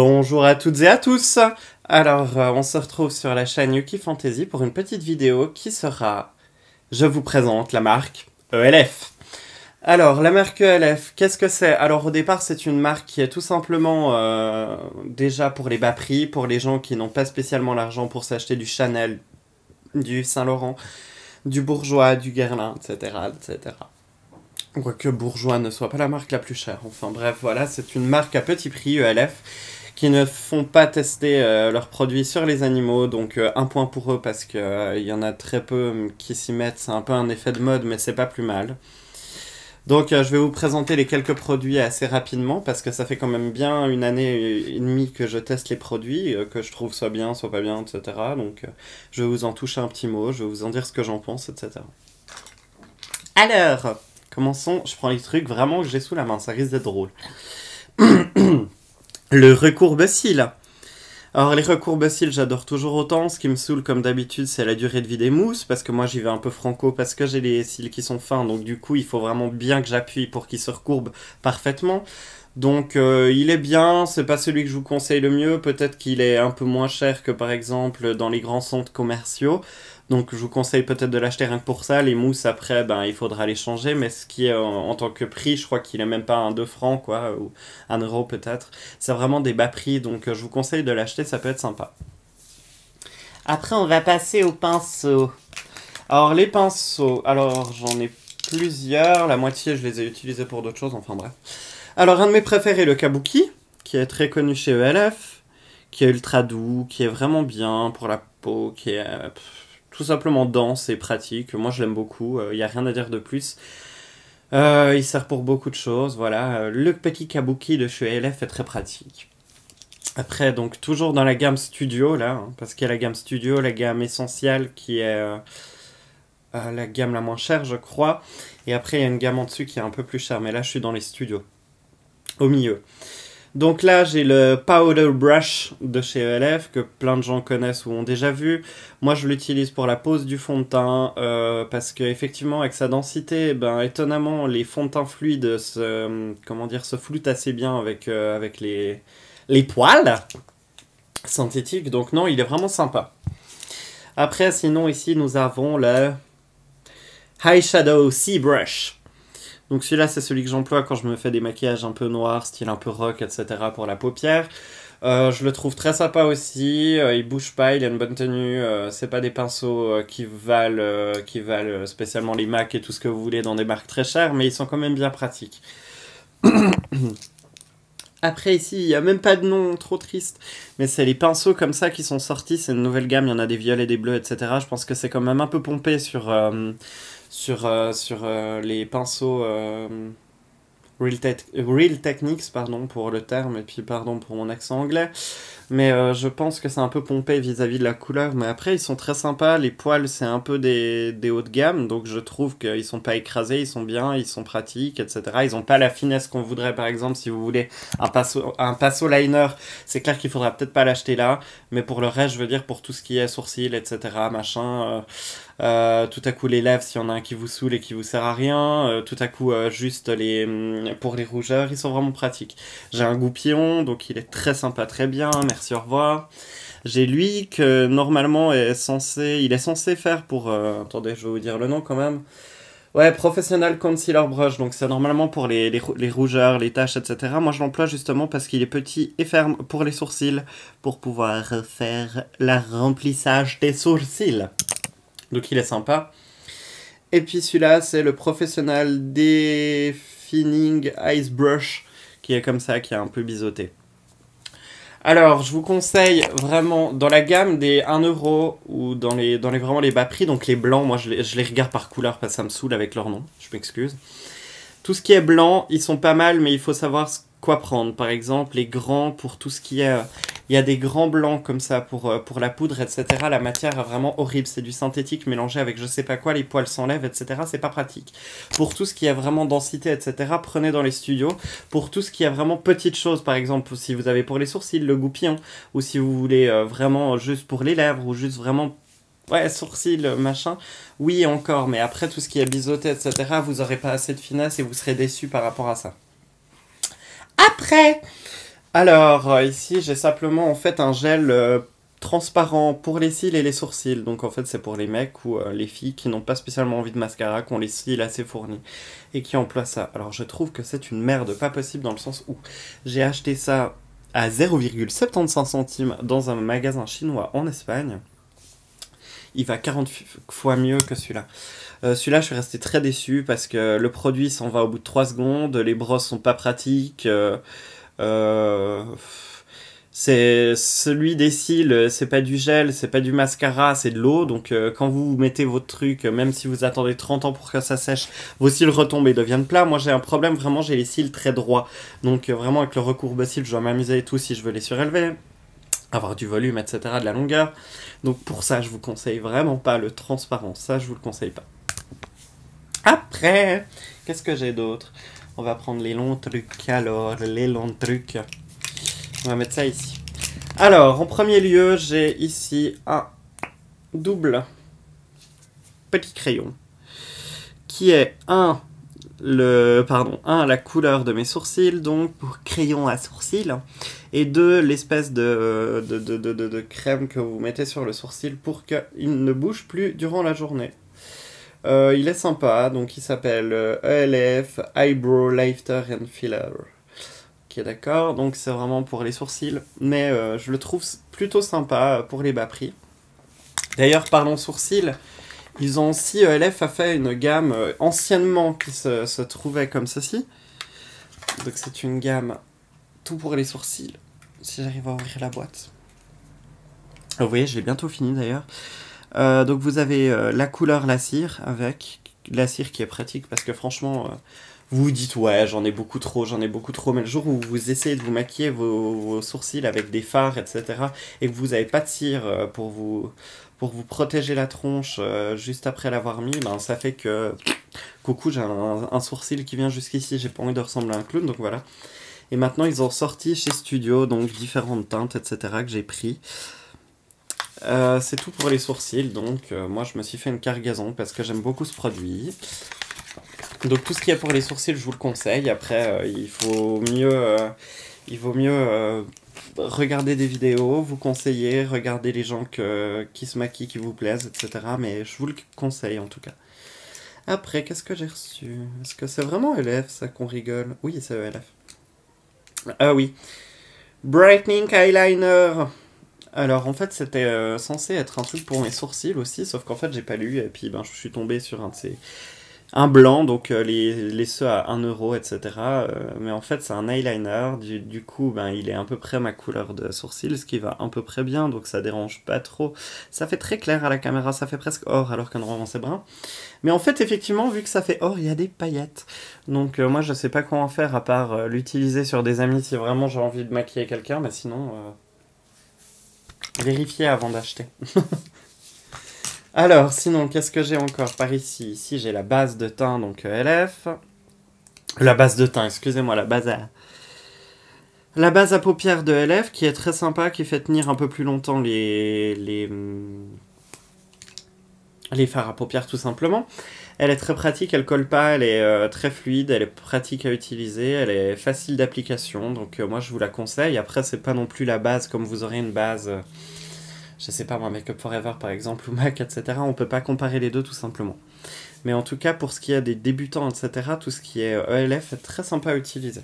Bonjour à toutes et à tous. Alors, on se retrouve sur la chaîne Yuki Fantasy pour une petite vidéo qui sera... Je vous présente la marque ELF. Alors, la marque ELF, qu'est-ce que c'est? Alors, au départ, c'est une marque qui est tout simplement déjà pour les bas prix, pour les gens qui n'ont pas spécialement l'argent pour s'acheter du Chanel, du Saint-Laurent, du Bourjois, du Guerlain, etc., etc. Quoique Bourjois ne soit pas la marque la plus chère. Enfin bref, voilà, c'est une marque à petit prix, ELF, qui ne font pas tester leurs produits sur les animaux, donc un point pour eux parce qu'il y en a très peu qui s'y mettent, c'est un peu un effet de mode, mais c'est pas plus mal. Donc je vais vous présenter les quelques produits assez rapidement, parce que ça fait quand même bien une année et demie que je teste les produits, que je trouve soit bien, soit pas bien, etc. Donc je vais vous en toucher un petit mot, je vais vous en dire ce que j'en pense, etc. Alors, commençons, je prends les trucs vraiment que j'ai sous la main, ça risque d'être drôle. Le recourbe-cils. Alors les recourbe-cils, j'adore toujours autant. Ce qui me saoule comme d'habitude, c'est la durée de vie des mousses, parce que moi j'y vais un peu franco, parce que j'ai les cils qui sont fins, donc du coup il faut vraiment bien que j'appuie pour qu'ils se recourbent parfaitement. Donc il est bien, c'est pas celui que je vous conseille le mieux, peut-être qu'il est un peu moins cher que par exemple dans les grands centres commerciaux. Donc je vous conseille peut-être de l'acheter rien que pour ça. Les mousses après, ben, il faudra les changer, mais ce qui est en tant que prix, je crois qu'il est même pas un 2 francs quoi, ou 1 euro peut-être. C'est vraiment des bas prix, donc je vous conseille de l'acheter, ça peut être sympa. Après on va passer aux pinceaux. Alors les pinceaux, alors j'en ai plusieurs, la moitié je les ai utilisés pour d'autres choses, enfin bref. Alors un de mes préférés, le Kabuki, qui est très connu chez ELF, qui est ultra doux, qui est vraiment bien pour la peau, qui est tout simplement dense et pratique. Moi je l'aime beaucoup, il n'y a rien à dire de plus. Il sert pour beaucoup de choses, voilà. Le petit Kabuki de chez ELF est très pratique. Après, donc toujours dans la gamme Studio, là, hein, parce qu'il y a la gamme Studio, la gamme Essentielle qui est la gamme la moins chère, je crois. Et après, il y a une gamme en dessus qui est un peu plus chère, mais là je suis dans les studios. Au milieu. Donc là, j'ai le Powder Brush de chez ELF, que plein de gens connaissent ou ont déjà vu. Moi, je l'utilise pour la pose du fond de teint, parce qu'effectivement, avec sa densité, ben, étonnamment, les fonds de teint fluides se floutent assez bien avec les poils synthétiques. Donc non, il est vraiment sympa. Après, sinon, ici, nous avons le High Shadow Sea Brush. Donc celui-là, c'est celui que j'emploie quand je me fais des maquillages un peu noirs, style un peu rock, etc. pour la paupière. Je le trouve très sympa aussi, il bouge pas, il a une bonne tenue, c'est pas des pinceaux qui valent spécialement les MAC et tout ce que vous voulez dans des marques très chères, mais ils sont quand même bien pratiques. Après ici, il n'y a même pas de nom, trop triste, mais c'est les pinceaux comme ça qui sont sortis, c'est une nouvelle gamme, il y en a des violets, des bleus, etc. Je pense que c'est quand même un peu pompé sur les pinceaux Real Techniques, pardon pour le terme, et puis pardon pour mon accent anglais, mais je pense que c'est un peu pompé vis-à-vis de la couleur, mais après ils sont très sympas, les poils c'est un peu des hauts de gamme, donc je trouve qu'ils sont pas écrasés, ils sont bien, ils sont pratiques, etc. Ils ont pas la finesse qu'on voudrait, par exemple, si vous voulez un pinceau liner, c'est clair qu'il faudra peut-être pas l'acheter là, mais pour le reste, je veux dire, pour tout ce qui est sourcils, etc., machin... tout à coup les lèvres, s'il y en a un qui vous saoule et qui vous sert à rien, tout à coup juste pour les rougeurs, ils sont vraiment pratiques. J'ai un goupillon, donc il est très sympa, très bien, merci, au revoir. J'ai lui que normalement il est censé faire pour, attendez, je vais vous dire le nom quand même. Ouais, Professional Concealer Brush, donc c'est normalement pour les rougeurs, les taches, etc. Moi je l'emploie justement parce qu'il est petit et ferme pour les sourcils, pour pouvoir faire le remplissage des sourcils. Donc il est sympa. Et puis celui-là, c'est le Professional Defining Ice Brush, qui est comme ça, qui est un peu biseauté. Alors, je vous conseille vraiment, dans la gamme des 1 euro, ou vraiment les bas prix, donc les blancs, moi je les regarde par couleur, parce que ça me saoule avec leur nom, je m'excuse. Tout ce qui est blanc, ils sont pas mal, mais il faut savoir quoi prendre. Par exemple, les grands, pour tout ce qui est... il y a des grands blancs comme ça pour la poudre, etc. La matière est vraiment horrible. C'est du synthétique mélangé avec je sais pas quoi, les poils s'enlèvent, etc. C'est pas pratique. Pour tout ce qui a vraiment densité, etc., prenez dans les studios. Pour tout ce qui a vraiment petites choses, par exemple, si vous avez pour les sourcils, le goupillon, ou si vous voulez vraiment juste pour les lèvres, ou juste vraiment... ouais, sourcils, machin, oui encore, mais après tout ce qui est biseauté, etc., vous aurez pas assez de finesse et vous serez déçus par rapport à ça. Après, Alors, ici, j'ai simplement en fait un gel transparent pour les cils et les sourcils. Donc, en fait, c'est pour les mecs ou les filles qui n'ont pas spécialement envie de mascara, qui ont les cils assez fournis et qui emploient ça. Alors, je trouve que c'est une merde pas possible dans le sens où j'ai acheté ça à 0,75 centimes dans un magasin chinois en Espagne. Il va 40 fois mieux que celui-là. Celui-là, je suis resté très déçu parce que le produit s'en va au bout de 3 secondes, les brosses sont pas pratiques. Euh, c'est celui des cils, c'est pas du gel, c'est pas du mascara, c'est de l'eau. Donc quand vous mettez votre truc, même si vous attendez 30 ans pour que ça sèche, vos cils retombent et deviennent plats. Moi j'ai un problème, vraiment j'ai les cils très droits. Donc vraiment avec le recourbe-cils, je dois m'amuser et tout si je veux les surélever, avoir du volume, etc., de la longueur. Donc pour ça, je vous conseille vraiment pas le transparent. Ça, je vous le conseille pas. Après, qu'est-ce que j'ai d'autre? On va prendre les longs trucs. Alors, les longs trucs. On va mettre ça ici. Alors, en premier lieu, j'ai ici un double petit crayon qui est la couleur de mes sourcils, donc pour crayon à sourcils, et deux, l'espèce de crème que vous mettez sur le sourcil pour qu'il ne bouge plus durant la journée. Il est sympa, donc il s'appelle ELF Eyebrow Lifter and Filler. Ok, d'accord, donc c'est vraiment pour les sourcils, mais je le trouve plutôt sympa pour les bas prix. D'ailleurs, parlons sourcils, ils ont aussi, ELF a fait une gamme anciennement qui se trouvait comme ceci. Donc c'est une gamme tout pour les sourcils, si j'arrive à ouvrir la boîte. Vous voyez, je l'ai bientôt fini d'ailleurs. Donc vous avez la couleur la cire avec la cire qui est pratique parce que franchement vous vous dites ouais j'en ai beaucoup trop, mais le jour où vous essayez de vous maquiller vos sourcils avec des fards etc et que vous n'avez pas de cire pour vous protéger la tronche juste après l'avoir mis, ben ça fait que coucou j'ai un sourcil qui vient jusqu'ici, j'ai pas envie de ressembler à un clown donc voilà. Et maintenant ils ont sorti chez Studio donc différentes teintes etc que j'ai pris. C'est tout pour les sourcils, donc moi je me suis fait une cargaison parce que j'aime beaucoup ce produit. Donc tout ce qui est pour les sourcils, je vous le conseille. Après, il vaut mieux regarder des vidéos, vous conseiller, regarder les gens qui se maquillent, qui vous plaisent, etc. Mais je vous le conseille en tout cas. Après, qu'est-ce que j'ai reçu? Est-ce que c'est vraiment ELF ça qu'on rigole? Oui, c'est ELF. Ah oui. Brightening Eyeliner. Alors en fait c'était censé être un truc pour mes sourcils aussi, sauf qu'en fait j'ai pas lu et puis ben je suis tombé sur un blanc, donc les ceux à 1 euro, etc. Mais en fait c'est un eyeliner, du coup ben il est à peu près ma couleur de sourcil, ce qui va à peu près bien, donc ça dérange pas trop. Ça fait très clair à la caméra, ça fait presque or alors que normalement c'est brun. Mais en fait effectivement vu que ça fait or, il y a des paillettes. Donc moi je sais pas comment faire à part l'utiliser sur des amis si vraiment j'ai envie de maquiller quelqu'un, mais sinon... vérifier avant d'acheter. Alors, sinon, qu'est-ce que j'ai encore par ici? Ici, j'ai la base de teint, donc ELF. La base de teint, excusez-moi, la base à paupières de ELF, qui est très sympa, qui fait tenir un peu plus longtemps les fards à paupières, tout simplement. Elle est très pratique, elle colle pas, elle est très fluide, elle est pratique à utiliser, elle est facile d'application, donc moi je vous la conseille. Après, c'est pas non plus la base comme vous aurez une base... je sais pas moi, Make Up Forever par exemple, ou MAC, etc. On peut pas comparer les deux tout simplement. Mais en tout cas, pour ce qui est des débutants, etc., tout ce qui est ELF est très sympa à utiliser.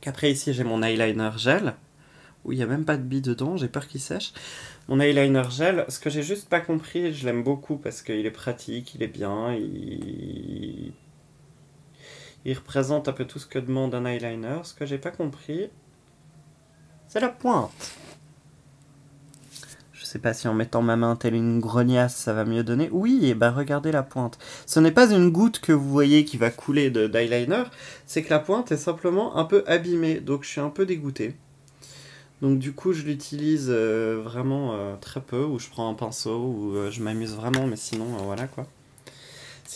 Après ici, j'ai mon eyeliner gel, où il n'y a même pas de bille dedans, j'ai peur qu'il sèche. Mon eyeliner gel, ce que j'ai juste pas compris, je l'aime beaucoup parce qu'il est pratique, il est bien, il représente un peu tout ce que demande un eyeliner. Ce que j'ai pas compris, c'est la pointe. Je sais pas si en mettant ma main telle une grognasse, ça va mieux donner. Oui, et bah regardez la pointe. Ce n'est pas une goutte que vous voyez qui va couler d'eyeliner, c'est que la pointe est simplement un peu abîmée, donc je suis un peu dégoûté. Donc du coup, je l'utilise vraiment très peu, ou je prends un pinceau, ou je m'amuse vraiment, mais sinon, voilà quoi.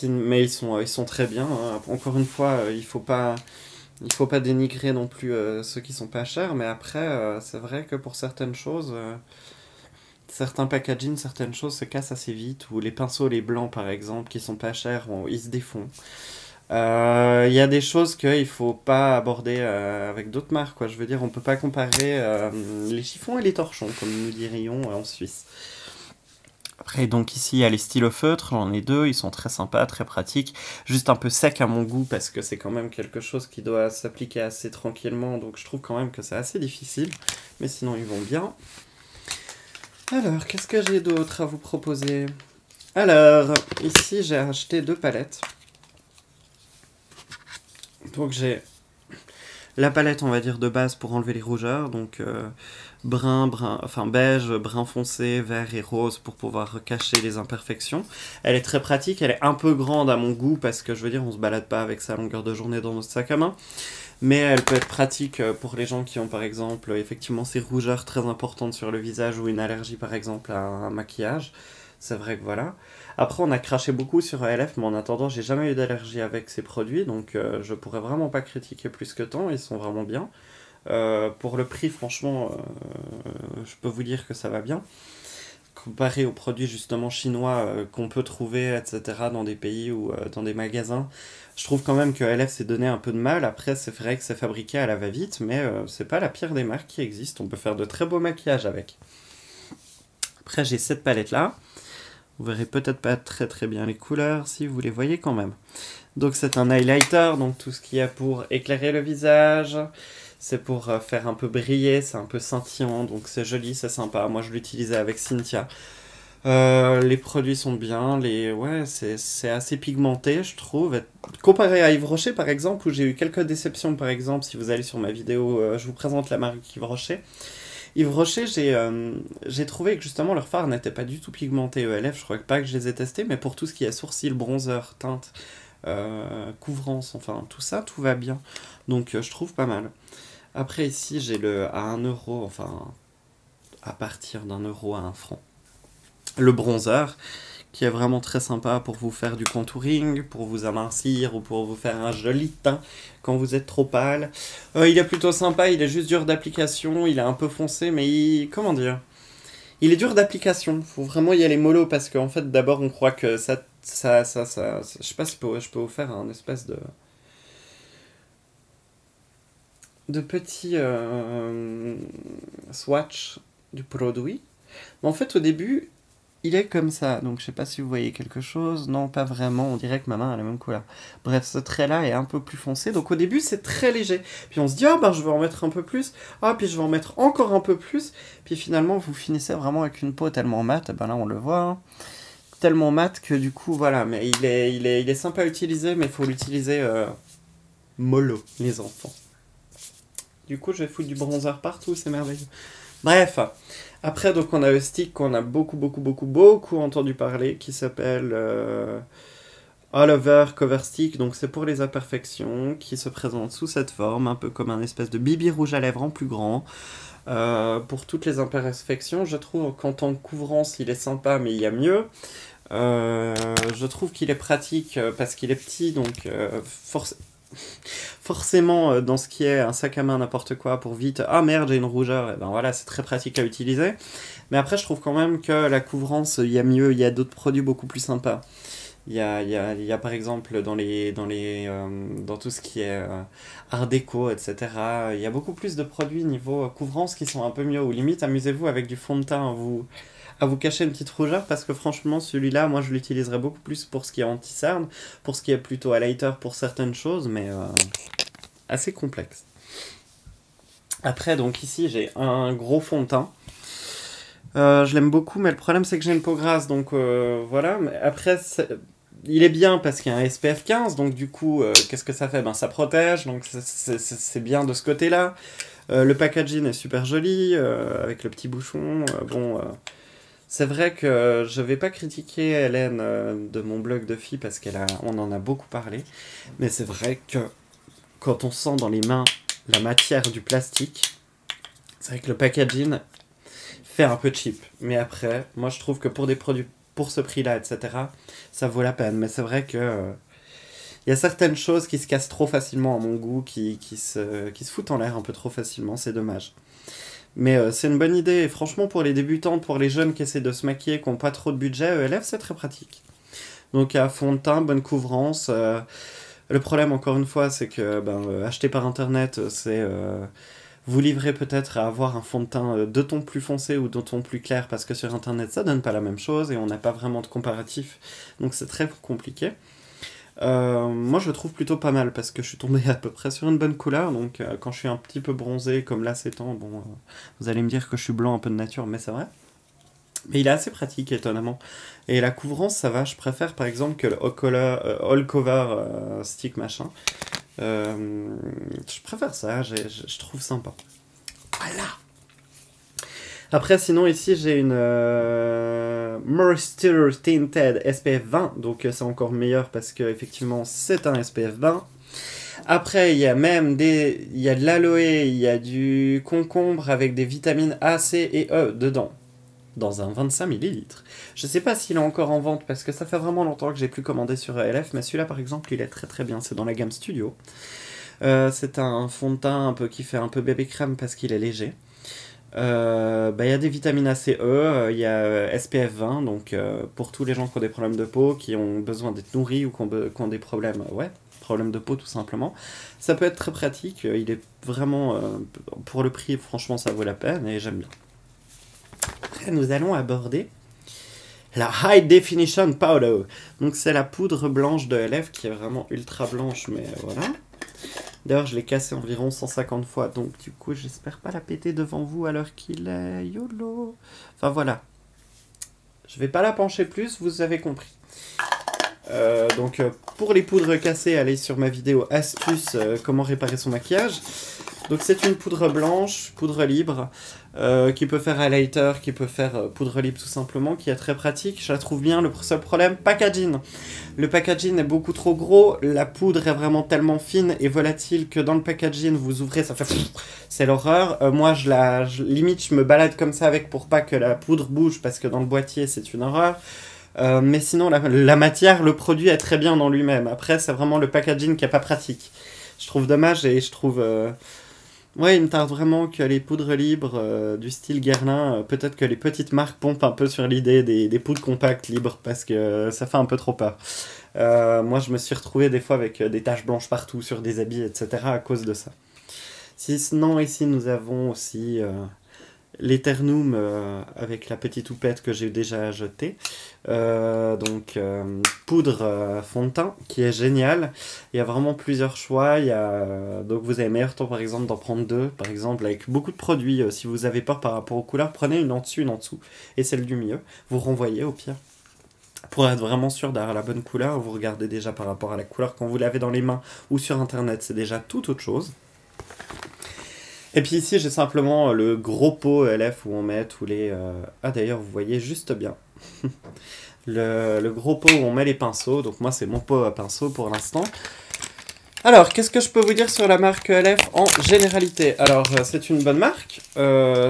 Mais ils sont très bien, hein. Encore une fois, il faut pas dénigrer non plus ceux qui sont pas chers, mais après, c'est vrai que pour certaines choses... certains packaging, certaines choses se cassent assez vite, ou les pinceaux, les blancs par exemple, qui sont pas chers, ils se défont. Il y a des choses qu'il faut pas aborder avec d'autres marques, quoi. Je veux dire, on peut pas comparer les chiffons et les torchons, comme nous dirions en Suisse. Après, donc ici, il y a les stylos feutres, j'en ai deux, ils sont très sympas, très pratiques. Juste un peu sec à mon goût, parce que c'est quand même quelque chose qui doit s'appliquer assez tranquillement, donc je trouve quand même que c'est assez difficile. Mais sinon, ils vont bien. Alors, qu'est-ce que j'ai d'autre à vous proposer? Alors, ici, j'ai acheté 2 palettes. Donc j'ai la palette, on va dire, de base pour enlever les rougeurs, donc enfin beige, brun foncé, vert et rose pour pouvoir cacher les imperfections. Elle est très pratique, elle est un peu grande à mon goût parce que je veux dire, on se balade pas avec ça à longueur de journée dans notre sac à main, mais elle peut être pratique pour les gens qui ont par exemple effectivement ces rougeurs très importantes sur le visage ou une allergie par exemple à un maquillage. C'est vrai que voilà. Après, on a craché beaucoup sur ELF, mais en attendant, j'ai jamais eu d'allergie avec ces produits, donc je pourrais vraiment pas critiquer plus que tant, ils sont vraiment bien. Pour le prix, franchement, je peux vous dire que ça va bien. Comparé aux produits justement chinois qu'on peut trouver, etc., dans des pays ou dans des magasins, je trouve quand même que ELF s'est donné un peu de mal. Après, c'est vrai que c'est fabriqué à la va-vite, mais c'est pas la pire des marques qui existent. On peut faire de très beaux maquillages avec. Après, j'ai cette palette-là. Vous verrez peut-être pas très très bien les couleurs, si vous les voyez quand même. Donc c'est un highlighter, donc tout ce qu'il y a pour éclairer le visage. C'est pour faire un peu briller, c'est un peu scintillant, donc c'est joli, c'est sympa. Moi je l'utilisais avec Cynthia. Les produits sont bien, ouais, c'est assez pigmenté, je trouve. Comparé à Yves Rocher par exemple, où j'ai eu quelques déceptions par exemple, si vous allez sur ma vidéo, je vous présente la marque Yves Rocher. Yves Rocher, j'ai trouvé que justement leur fard n'était pas du tout pigmenté ELF, je crois pas que je les ai testés, mais pour tout ce qui est sourcils, bronzer, teinte, couvrance, enfin tout ça, tout va bien. Donc je trouve pas mal. Après ici, j'ai le à 1€, enfin à partir d'1€ à 1 franc. Le bronzer, qui est vraiment très sympa pour vous faire du contouring, pour vous amincir ou pour vous faire un joli teint quand vous êtes trop pâle. Il est plutôt sympa, il est juste dur d'application, il est un peu foncé, mais comment dire? Il est dur d'application, faut vraiment y aller mollo parce qu'en fait d'abord on croit que je sais pas si je peux vous faire un espèce de petit swatch du produit. Mais en fait au début il est comme ça, donc je sais pas si vous voyez quelque chose. Non, pas vraiment, on dirait que ma main a la même couleur. Bref, ce trait-là est un peu plus foncé, donc au début c'est très léger. Puis on se dit, ah ben je vais en mettre un peu plus, ah puis je vais en mettre encore un peu plus. Puis finalement vous finissez vraiment avec une peau tellement mate, ben là on le voit, hein, tellement mate que du coup voilà, mais il est sympa à utiliser, mais il faut l'utiliser mollo, les enfants. Du coup je vais foutre du bronzer partout, c'est merveilleux. Bref, après donc on a le stick qu'on a beaucoup entendu parler, qui s'appelle All Over Cover Stick, donc c'est pour les imperfections, qui se présente sous cette forme, un peu comme un espèce de bibi rouge à lèvres en plus grand. Pour toutes les imperfections, je trouve qu'en tant que couvrance il est sympa, mais il y a mieux. Je trouve qu'il est pratique parce qu'il est petit, donc forcément dans ce qui est un sac à main n'importe quoi pour vite, ah merde j'ai une rougeur, et ben voilà c'est très pratique à utiliser. Mais après je trouve quand même que la couvrance il y a mieux, il y a d'autres produits beaucoup plus sympas. Il y a par exemple dans tout ce qui est art déco, etc. Il y a beaucoup plus de produits niveau couvrance qui sont un peu mieux, ou limite amusez-vous avec du fond de teint à vous cacher une petite rougeur, parce que franchement celui-là moi je l'utiliserais beaucoup plus pour ce qui est anti-cerne, pour ce qui est plutôt highlighter pour certaines choses, mais assez complexe. Après donc ici j'ai un gros fond de teint. Je l'aime beaucoup, mais le problème c'est que j'ai une peau grasse, donc voilà. Mais après il est bien parce qu'il y a un SPF 15, donc du coup qu'est-ce que ça fait? Ben ça protège, donc c'est bien de ce côté-là. Le packaging est super joli, avec le petit bouchon. C'est vrai que je vais pas critiquer Hélène de mon blog de filles parce on en a beaucoup parlé, mais c'est vrai que quand on sent dans les mains la matière du plastique, c'est vrai que le packaging fait un peu cheap. Mais après, moi je trouve que pour des produits pour ce prix-là, etc., ça vaut la peine. Mais c'est vrai que y a certaines choses qui se cassent trop facilement à mon goût, qui se foutent en l'air un peu trop facilement, c'est dommage. Mais c'est une bonne idée, et franchement pour les débutants, pour les jeunes qui essaient de se maquiller, qui n'ont pas trop de budget, ELF c'est très pratique. Donc à fond de teint, bonne couvrance, Le problème, encore une fois, c'est que acheter par internet, c'est vous livrez peut-être à avoir un fond de teint de ton plus foncé ou de ton plus clair, parce que sur internet, ça donne pas la même chose et on n'a pas vraiment de comparatif, donc c'est très compliqué. Moi, je le trouve plutôt pas mal parce que je suis tombé à peu près sur une bonne couleur, donc quand je suis un petit peu bronzé, comme là ces temps, bon, vous allez me dire que je suis blanc un peu de nature, mais c'est vrai. Mais il est assez pratique, étonnamment. Et la couvrance, ça va. Je préfère, par exemple, que le all cover stick machin. Je préfère ça. Je trouve sympa. Voilà. Après, sinon, ici, j'ai une Moisture Tinted SPF 20. Donc, c'est encore meilleur parce que effectivement, c'est un SPF 20. Après, il y a même il y a de l'aloe, il y a du concombre avec des vitamines A, C et E dedans. Dans un 25 ml. Je sais pas s'il est encore en vente parce que ça fait vraiment longtemps que j'ai plus commandé sur ELF, mais celui-là par exemple il est très très bien, c'est dans la gamme Studio. C'est un fond de teint un peu qui fait un peu bébé crème parce qu'il est léger. Il y a des vitamines A, C, E, il y a SPF 20, donc pour tous les gens qui ont des problèmes de peau, qui ont besoin d'être nourris ou qui ont des problèmes, problèmes de peau tout simplement. Ça peut être très pratique, il est vraiment, pour le prix franchement ça vaut la peine et j'aime bien. Après, nous allons aborder la High Definition Powder. Donc, c'est la poudre blanche de LF qui est vraiment ultra blanche, mais voilà. D'ailleurs, je l'ai cassée environ 150 fois, donc du coup, j'espère pas la péter devant vous à l'heure qu'il est. YOLO. Enfin, voilà. Je vais pas la pencher plus, vous avez compris. Pour les poudres cassées, allez sur ma vidéo astuce comment réparer son maquillage. Donc c'est une poudre blanche, poudre libre, qui peut faire highlighter, qui peut faire poudre libre tout simplement, qui est très pratique. Je la trouve bien. Le seul problème, packaging. Le packaging est beaucoup trop gros, la poudre est vraiment tellement fine et volatile que dans le packaging, vous ouvrez, ça fait... C'est l'horreur. Moi, limite, je me balade comme ça avec pour pas que la poudre bouge, parce que dans le boîtier, c'est une horreur. Mais sinon, la matière, le produit est très bien dans lui-même. Après, c'est vraiment le packaging qui est pas pratique. Je trouve dommage et je trouve... Ouais, il me tarde vraiment que les poudres libres du style Guerlain, peut-être que les petites marques pompent un peu sur l'idée des poudres compactes libres parce que ça fait un peu trop peur. Moi, je me suis retrouvé des fois avec des taches blanches partout sur des habits, etc. à cause de ça. Sinon, ici, nous avons aussi l'Eternum avec la petite houppette que j'ai déjà jetée. Poudre fond de teint qui est génial. Il y a vraiment plusieurs choix. Donc vous avez meilleur temps par exemple d'en prendre deux. Par exemple avec beaucoup de produits. Si vous avez peur par rapport aux couleurs, prenez une en dessus, une en dessous. Et celle du milieu. Vous renvoyez au pire. Pour être vraiment sûr d'avoir la bonne couleur, vous regardez déjà par rapport à la couleur quand vous l'avez dans les mains ou sur internet. C'est déjà toute autre chose. Et puis ici, j'ai simplement le gros pot LF où on met tous les... Ah d'ailleurs, vous voyez juste bien. le gros pot où on met les pinceaux. Donc moi, c'est mon pot à pinceau pour l'instant. Alors, qu'est-ce que je peux vous dire sur la marque LF en généralité? Alors, c'est une bonne marque.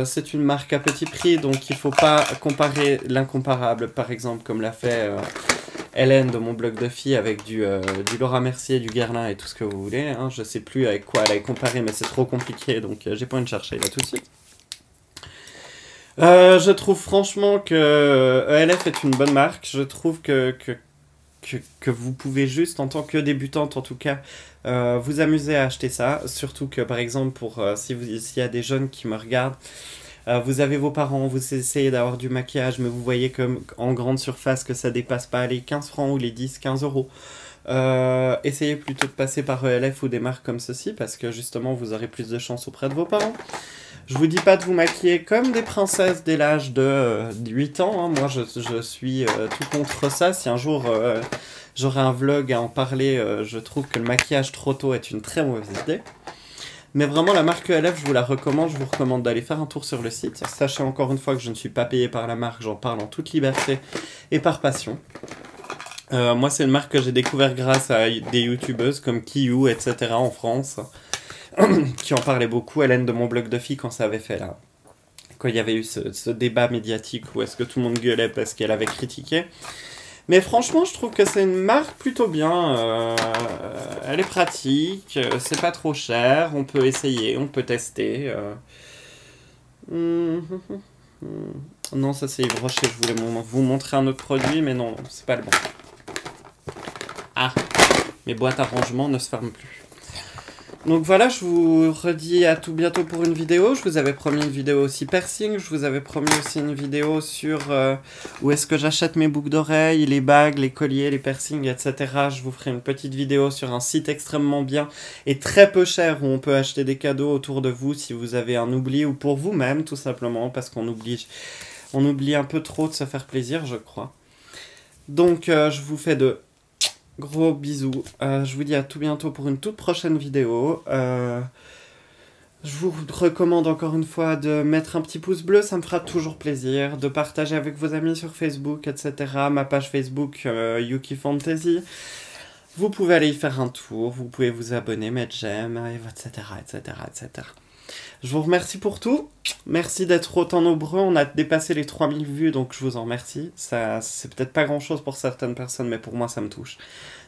C'est une marque à petit prix, donc il ne faut pas comparer l'incomparable, par exemple, comme l'a fait... Hélène de mon blog de filles avec du Laura Mercier, du Guerlain et tout ce que vous voulez. Hein. Je sais plus avec quoi elle a comparé, mais c'est trop compliqué, donc j'ai pas envie de chercher là tout de suite. Je trouve franchement que ELF est une bonne marque. Je trouve que vous pouvez juste, en tant que débutante en tout cas, vous amuser à acheter ça. Surtout que par exemple, s'il y a des jeunes qui me regardent, vous avez vos parents, vous essayez d'avoir du maquillage, mais vous voyez comme en grande surface que ça dépasse pas les 15 francs ou les 10-15 euros. Essayez plutôt de passer par ELF ou des marques comme ceci, parce que justement vous aurez plus de chance auprès de vos parents. Je vous dis pas de vous maquiller comme des princesses dès l'âge de 8 ans. Hein. Moi je suis tout contre ça. Si un jour j'aurai un vlog à en parler, je trouve que le maquillage trop tôt est une très mauvaise idée. Mais vraiment, la marque ELF, je vous la recommande. Je vous recommande d'aller faire un tour sur le site. Sachez encore une fois que je ne suis pas payé par la marque. J'en parle en toute liberté et par passion. Moi, c'est une marque que j'ai découvert grâce à des youtubeuses comme Kiyu, etc. en France, qui en parlaient beaucoup. Hélène de mon blog de filles, quand ça avait fait là. Quand il y avait eu ce débat médiatique où est-ce que tout le monde gueulait parce qu'elle avait critiqué. Mais franchement, je trouve que c'est une marque plutôt bien. Elle est pratique, c'est pas trop cher, on peut essayer, on peut tester. Non, ça c'est Yves Rocher, je voulais vous montrer un autre produit, mais non, c'est pas le bon. Ah, mes boîtes à rangement ne se ferment plus. Donc voilà, je vous redis à tout bientôt pour une vidéo. Je vous avais promis une vidéo aussi piercing. Je vous avais promis aussi une vidéo sur où est-ce que j'achète mes boucles d'oreilles, les bagues, les colliers, les piercings, etc. Je vous ferai une petite vidéo sur un site extrêmement bien et très peu cher où on peut acheter des cadeaux autour de vous si vous avez un oubli ou pour vous-même tout simplement parce qu'on oublie un peu trop de se faire plaisir, je crois. Donc je vous fais de gros bisous. Je vous dis à tout bientôt pour une toute prochaine vidéo. Je vous recommande encore une fois de mettre un petit pouce bleu, ça me fera toujours plaisir. De partager avec vos amis sur Facebook, etc. Ma page Facebook Yuki Fantasy. Vous pouvez aller y faire un tour, vous pouvez vous abonner, mettre j'aime, etc., etc., etc. Je vous remercie pour tout. Merci d'être autant nombreux. On a dépassé les 3000 vues, donc je vous en remercie. Ça, c'est peut-être pas grand-chose pour certaines personnes, mais pour moi, ça me touche.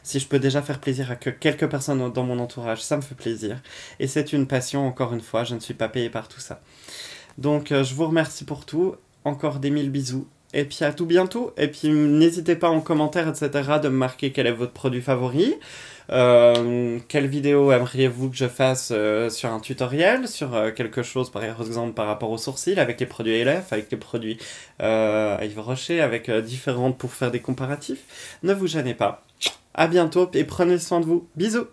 Si je peux déjà faire plaisir à quelques personnes dans mon entourage, ça me fait plaisir. Et c'est une passion, encore une fois. Je ne suis pas payé par tout ça. Donc, je vous remercie pour tout. Encore des 1000 bisous. Et puis à tout bientôt. Et puis n'hésitez pas en commentaire, etc. de me marquer quel est votre produit favori. Quelle vidéo aimeriez-vous que je fasse sur un tutoriel, sur quelque chose par exemple par rapport aux sourcils, avec les produits LF, avec les produits Yves Rocher, avec différentes pour faire des comparatifs. Ne vous gênez pas. À bientôt et prenez soin de vous. Bisous.